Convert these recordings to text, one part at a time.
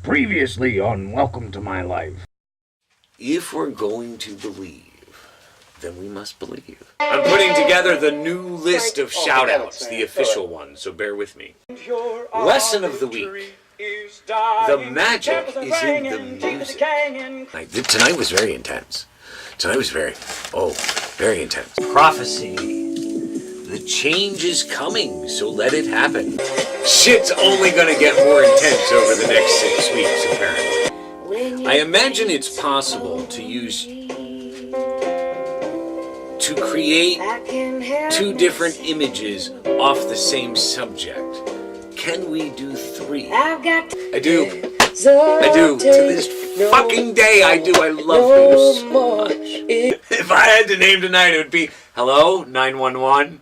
Previously on Welcome to My Life. If we're going to believe, then we must believe. I'm putting together the new list of shout-outs, the official one, so bear with me. Lesson of the week. The magic is in the music. Tonight was very intense. Tonight was very intense. Prophecy. The change is coming, so let it happen. Shit's only gonna get more intense over the next 6 weeks, apparently. I imagine it's possible to create two different images off the same subject. Can we do 3? I do. To this fucking day, I do. I love you so much. If I had to name tonight, it would be, hello, 911.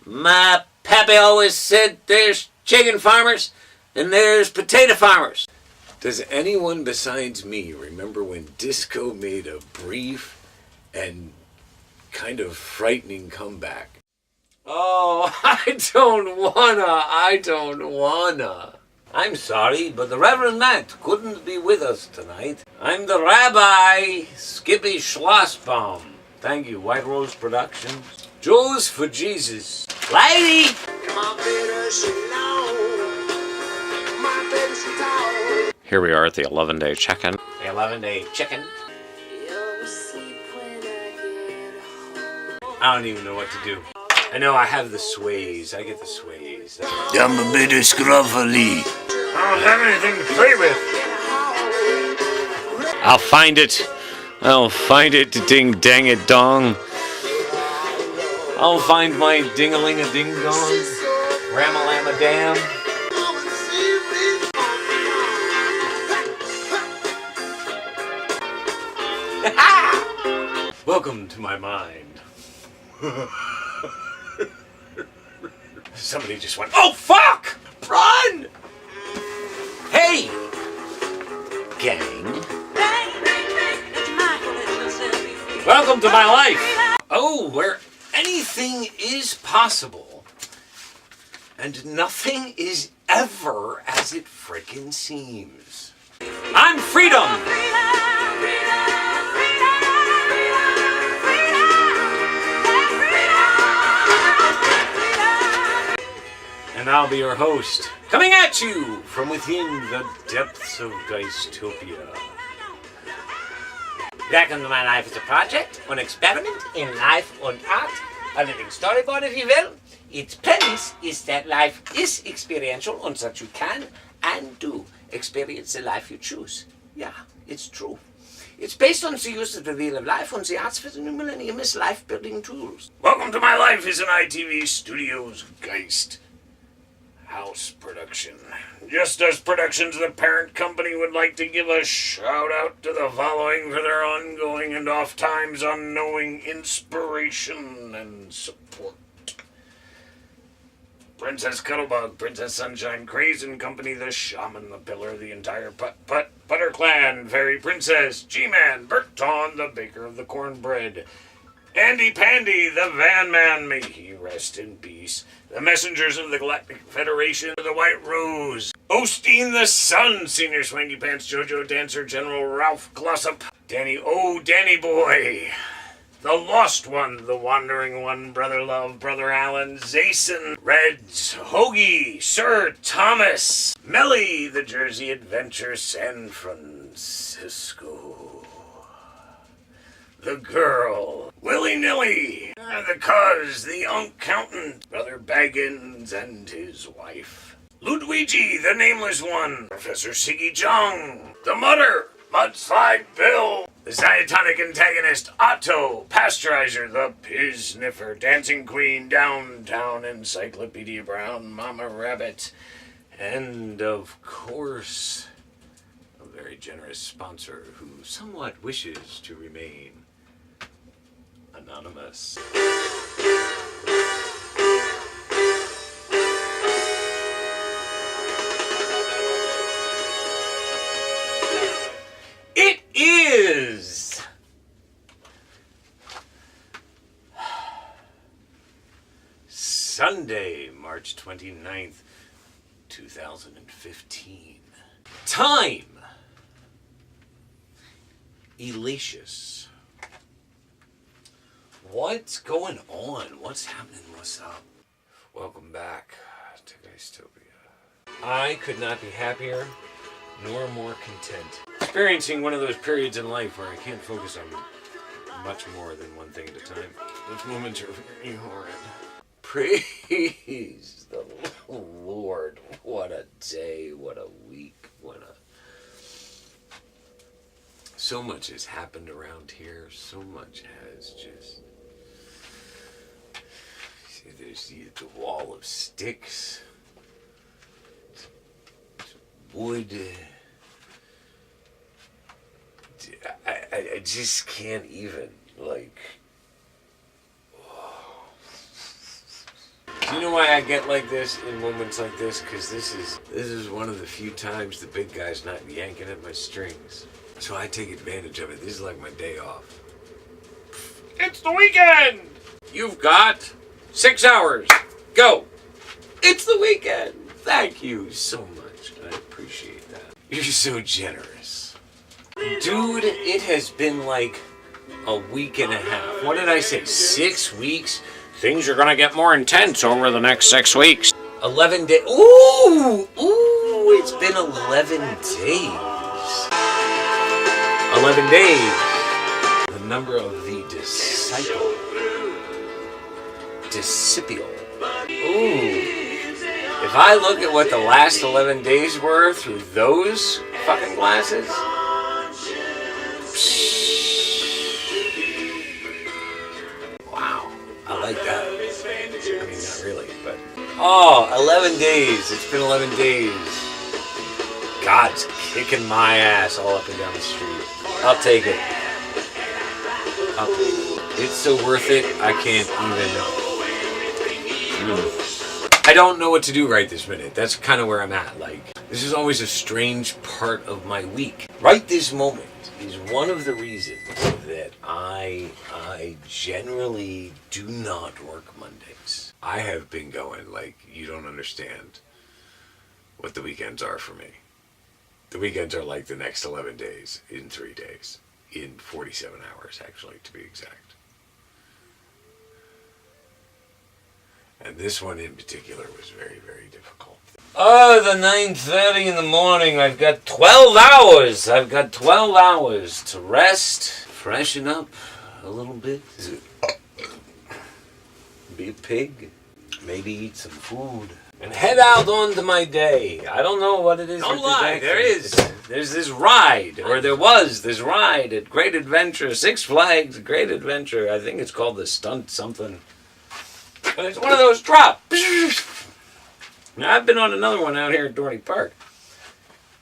My pappy always said there's chicken farmers and there's potato farmers. Does anyone besides me remember when disco made a brief and kind of frightening comeback? Oh, I don't wanna. I'm sorry, but the Reverend Matt couldn't be with us tonight. I'm the Rabbi, Skippy Schlossbaum. Thank you, White Rose Productions. Joe's for Jesus. Lady! Here we are at the 11-day check-in. The 11-day chicken. I don't even know what to do. I know I have the sways. I get the sways. I'm a bit scruffly. I don't have anything to play with. I'll find it, ding dang it dong. I'll find my ding-a-ling-a-ding-dong. Ram-a-lam-a-dam. Welcome to my mind. Somebody just went, oh fuck! Run! Hey! Gang. Welcome to my life. Oh, where anything is possible and nothing is ever as it frickin' seems. I'm freedom! And I'll be your host, coming at you from within the depths of Geistopia. Welcome to My Life is a project, an experiment in life and art, a living storyboard, if you will. Its premise is that life is experiential and that you can and do experience the life you choose. Yeah, it's true. It's based on the use of the wheel of life and the arts for the new millennium as life-building tools. Welcome to My Life is an ITV Studios Geist House production. Just as Productions, the parent company, would like to give a shout-out to the following for their ongoing and oft-times unknowing inspiration and support. Princess Cuddlebug, Princess Sunshine, Craze and Company, the Shaman, the Pillar, the entire Putter Clan, Fairy Princess, G-Man, Bert Tawn, the Baker of the Cornbread, Andy Pandy, the Van Man, may he rest in peace, the Messengers of the Galactic Federation, the White Rose, Osteen the Sun, Senior Swanky Pants, JoJo Dancer, General Ralph Glossop, Danny Boy, the Lost One, the Wandering One, Brother Love, Brother Allen, Zason, Reds, Hoagie, Sir Thomas, Melly, the Jersey Adventure, San Francisco, the Girl, Willy-Nilly, the Cuz, the Uncountant, Brother Baggins and his wife, Ludwigi, the Nameless One, Professor Siggy Jong, the Mutter, Mudslide Bill, the Ziatonic Antagonist, Otto, Pasteurizer, the Piz Sniffer, Dancing Queen, Downtown Encyclopedia Brown, Mama Rabbit, and, of course, a very generous sponsor who somewhat wishes to remain anonymous. It is Sunday, March 29th, 2015. Time Elzcious. What's going on? What's happening? What's up? Welcome back to Dystopia. I could not be happier nor more content. Experiencing one of those periods in life where I can't focus on much more than one thing at a time. Those moments are very horrid. Praise the Lord. What a day, what a week, so much has happened around here. So much has just... See, there's the wall of sticks. Wood. I just can't even, like... Oh. Do you know why I get like this in moments like this? Because this is one of the few times the big guy's not yanking at my strings. So I take advantage of it. This is like my day off. It's the weekend! You've got 6 hours. Go! It's the weekend! Thank you so much. I appreciate that. You're so generous. Dude, it has been like a week and a half. What did I say? 6 weeks? Things are gonna get more intense over the next 6 weeks. 11 days. Ooh! It's been 11 days. 11 days. The number of the disciple. Disciple. Ooh. If I look at what the last 11 days were through those fucking glasses. Wow. I like that. I mean, not really, but... Oh, 11 days. It's been 11 days. God's kicking my ass all up and down the street. I'll take it. It's so worth it, I can't even... I don't know what to do right this minute. That's kind of where I'm at. Like, this is always a strange part of my week. Right this moment is one of the reasons that I generally do not work Mondays. I have been going like, you don't understand what the weekends are for me. The weekends are like the next 11 days in 3 days. In 47 hours, actually, to be exact. And this one in particular was very, very difficult. Oh, the 9:30 in the morning. I've got 12 hours. I've got 12 hours to rest, freshen up a little bit. Be a pig. Maybe eat some food. And head out onto my day. I don't know what it is. Don't lie, there's this ride, or there was this ride at Great Adventure, Six Flags Great Adventure. I think it's called the Stunt something. But it's one of those drop. Now, I've been on another one out here at Dorney Park.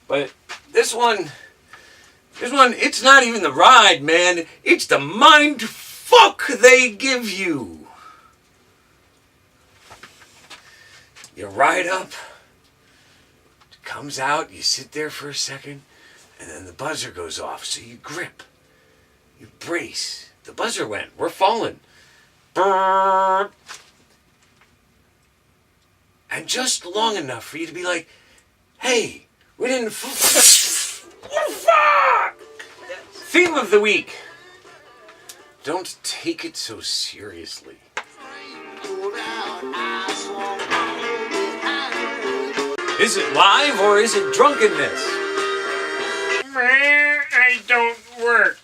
But this one, it's not even the ride, man. It's the mind fuck they give you. You ride up, it comes out, you sit there for a second, and then the buzzer goes off, so you grip, you brace. The buzzer went, we're falling. Brrr. And just long enough for you to be like, hey, we didn't what the fuck? Theme of the week. Don't take it so seriously. Is it live or is it drunkenness? I don't work.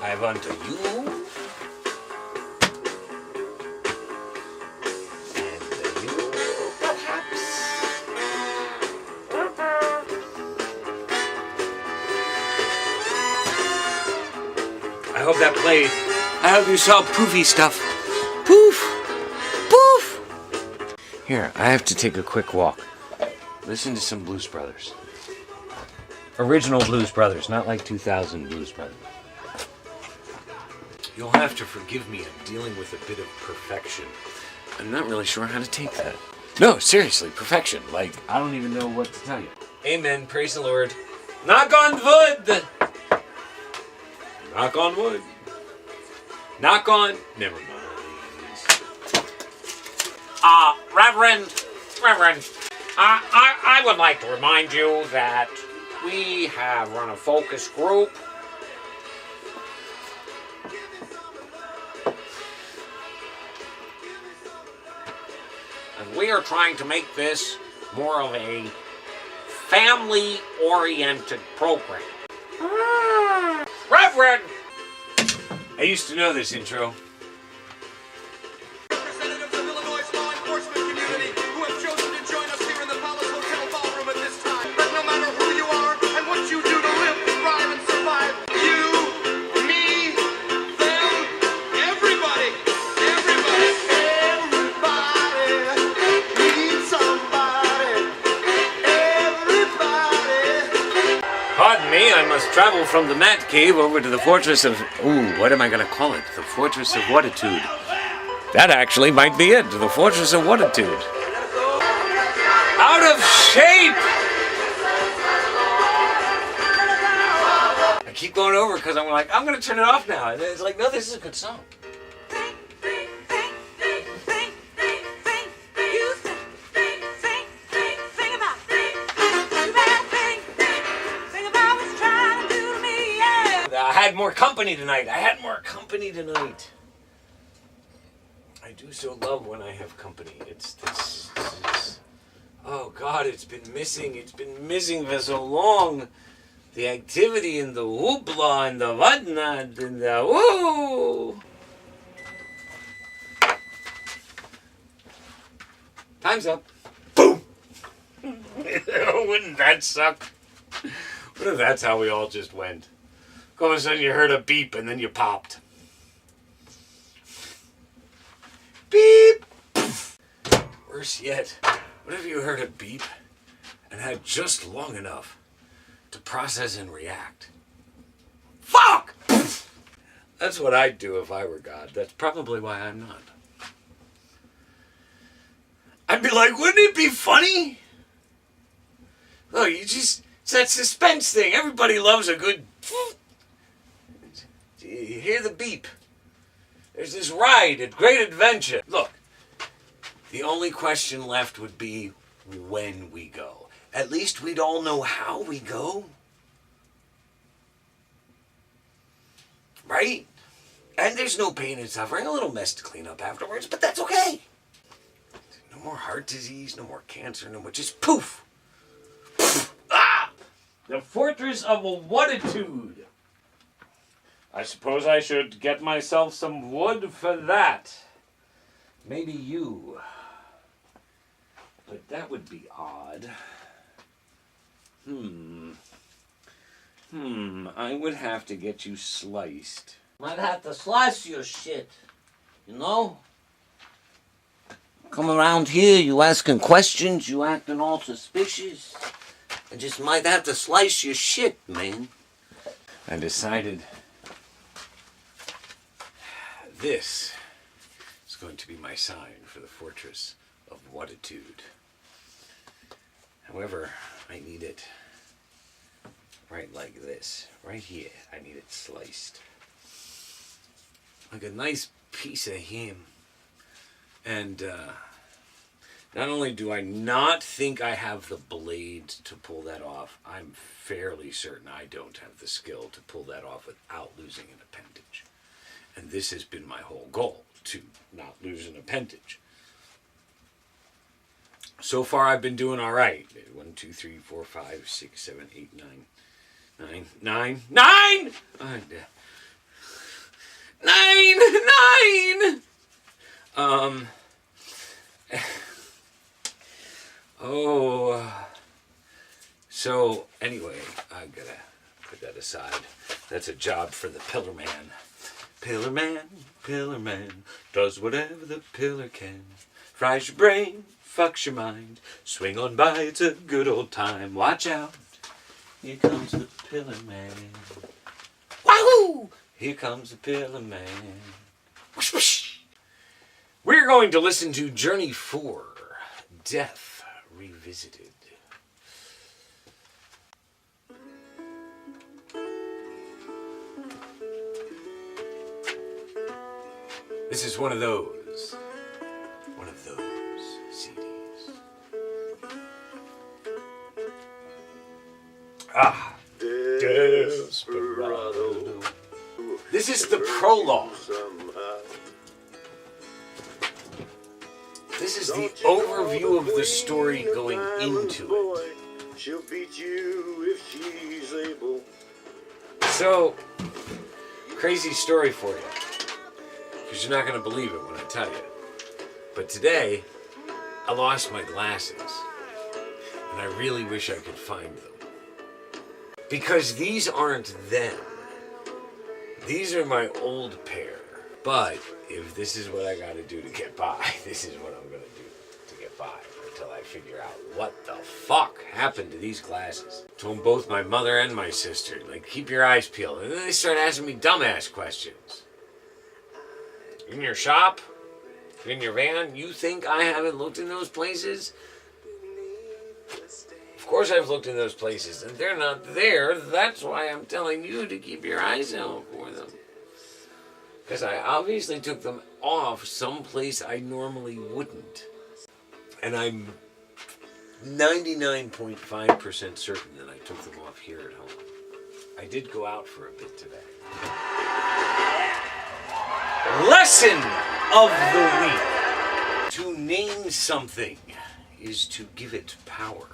I've unto you. And you, perhaps. I hope that played. I hope you saw poofy stuff. Poof! Poof! Here, I have to take a quick walk. Listen to some Blues Brothers. Original Blues Brothers, not like 2000 Blues Brothers. You'll have to forgive me, I'm dealing with a bit of perfection. I'm not really sure how to take that. No, seriously, perfection. Like, I don't even know what to tell you. Amen, praise the Lord. Knock on wood! Knock on wood. Knock on... Never mind. Reverend, I would like to remind you that we have run a focus group. And we are trying to make this more of a family-oriented program. Reverend! I used to know this intro. Representatives of Illinois law enforcement community who have chosen to join us here in the Palace Hotel ballroom at this time. But no matter who you are and what you do to live, thrive, and survive, you, me, them, everybody needs somebody. Everybody. Pardon me, I must travel from the Mat Cave over to the Fortress of... Ooh, what am I going to call it? The Fortress of Whatitude. That actually might be it. The Fortress of Whatitude. Out of shape! I keep going over because I'm like, I'm going to turn it off now. And it's like, no, this is a good song. I had more company tonight. I do so love when I have company. It's oh God, it's been missing for so long. The activity and the hoopla and the whatnot and the woo. Time's up. Boom. Wouldn't that suck? What if that's how we all just went? All of a sudden you heard a beep and then you popped. Beep! Worse yet, what if you heard a beep and had just long enough to process and react? Fuck! That's what I'd do if I were God. That's probably why I'm not. I'd be like, wouldn't it be funny? Look, it's that suspense thing. Everybody loves a good... You hear the beep. There's this ride, a great adventure. Look, the only question left would be when we go. At least we'd all know how we go. Right? And there's no pain and suffering, a little mess to clean up afterwards, but that's okay. No more heart disease, no more cancer, no more, just poof. Poof. Ah! The Fortress of Whatitude. I suppose I should get myself some wood for that. Maybe you. But that would be odd. I would have to get you sliced. Might have to slice your shit, you know? Come around here, you asking questions, you acting all suspicious. I just might have to slice your shit, man. I decided this is going to be my sign for the Fortress of Whatitude. However, I need it right like this. Right here, I need it sliced. Like a nice piece of ham. And not only do I not think I have the blade to pull that off, I'm fairly certain I don't have the skill to pull that off without losing an appendage. And this has been my whole goal, to not lose an appendage. So far, I've been doing all right. 1, 2, 3, 4, 5, 6, 7, 8, 9. 9. 9! So anyway, I gotta put that aside. That's a job for the Pillar Man. Pillar Man, does whatever the pillar can. Fries your brain, fucks your mind. Swing on by, it's a good old time. Watch out, here comes the Pillar Man. Wahoo! Here comes the Pillar Man. Whoosh, whoosh. We're going to listen to Journey 4, Death Revisited. This is one of those CDs. Ah, Desperado. This is the prologue. This is the overview of the story going into it. She'll beat you if she's able. So, crazy story for you. Because you're not going to believe it when I tell you. But today, I lost my glasses. And I really wish I could find them. Because these aren't them. These are my old pair. But if this is what I got to do to get by, this is what I'm going to do to get by until I figure out what the fuck happened to these glasses. Told both my mother and my sister, like, keep your eyes peeled. And then they start asking me dumbass questions. In your shop? In your van? You think I haven't looked in those places? Of course I've looked in those places, and they're not there. That's why I'm telling you to keep your eyes out for them. Because I obviously took them off someplace I normally wouldn't. And I'm 99.5% certain that I took them off here at home. I did go out for a bit today. Lesson of the week. To name something is to give it power.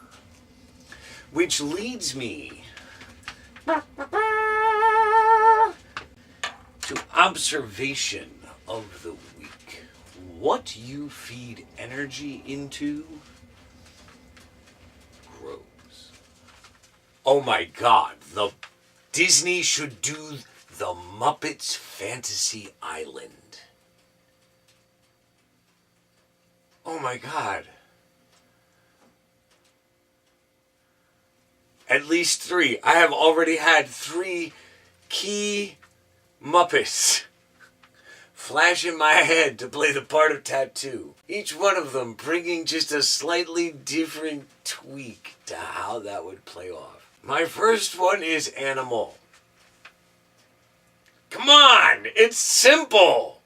Which leads me to observation of the week. What you feed energy into grows. Oh my God, Disney should do the Muppets Fantasy Island. Oh my God. At least 3. I have already had 3 key Muppets flash in my head to play the part of Tattoo. Each one of them bringing just a slightly different tweak to how that would play off. My first one is Animal. Come on, it's simple.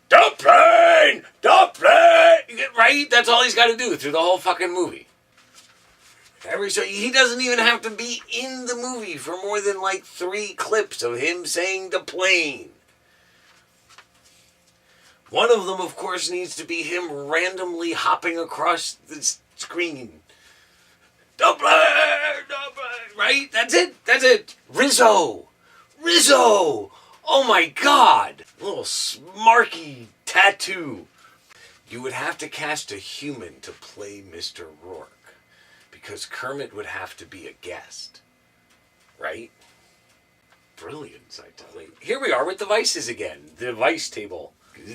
Don't play! Right? That's all he's got to do through the whole fucking movie. He doesn't even have to be in the movie for more than like 3 clips of him saying the plane. One of them, of course, needs to be him randomly hopping across the screen. Don't play! Right? That's it. Rizzo! Oh my God! Little smarky Tattoo. You would have to cast a human to play Mr. Rourke. Because Kermit would have to be a guest. Right? Brilliance, I tell you. Here we are with the vices again. The vice table.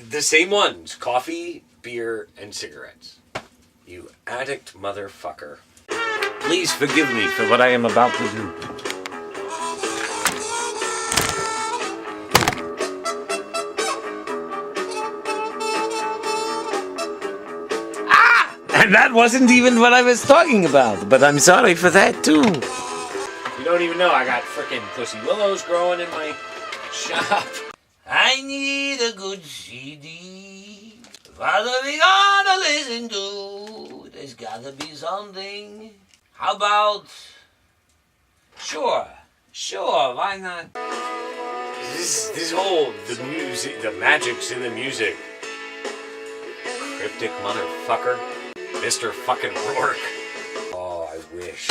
The same ones. Coffee, beer, and cigarettes. You addict motherfucker. Please forgive me for what I am about to do. And that wasn't even what I was talking about, but I'm sorry for that too. You don't even know I got frickin' pussy willows growing in my shop. I need a good CD. What are we gonna listen to? There's gotta be something. How about... Sure, why not? This whole, the music, the magic's in the music. Cryptic motherfucker. Mr. fucking Rourke. Oh, I wish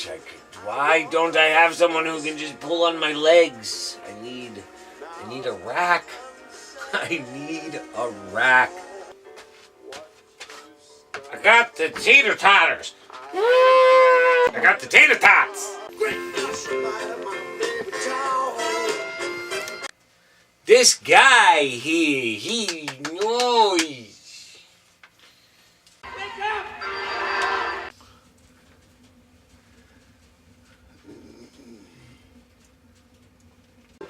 I could. Why don't I have someone who can just pull on my legs? I need a rack. I need a rack. I got the tater-tots. I got the tater-tots. This guy, he knows.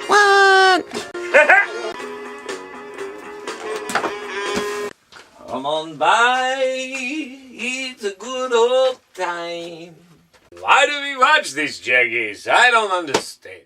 What? Come on by, it's a good old time. Why do we watch these jaggies? I don't understand.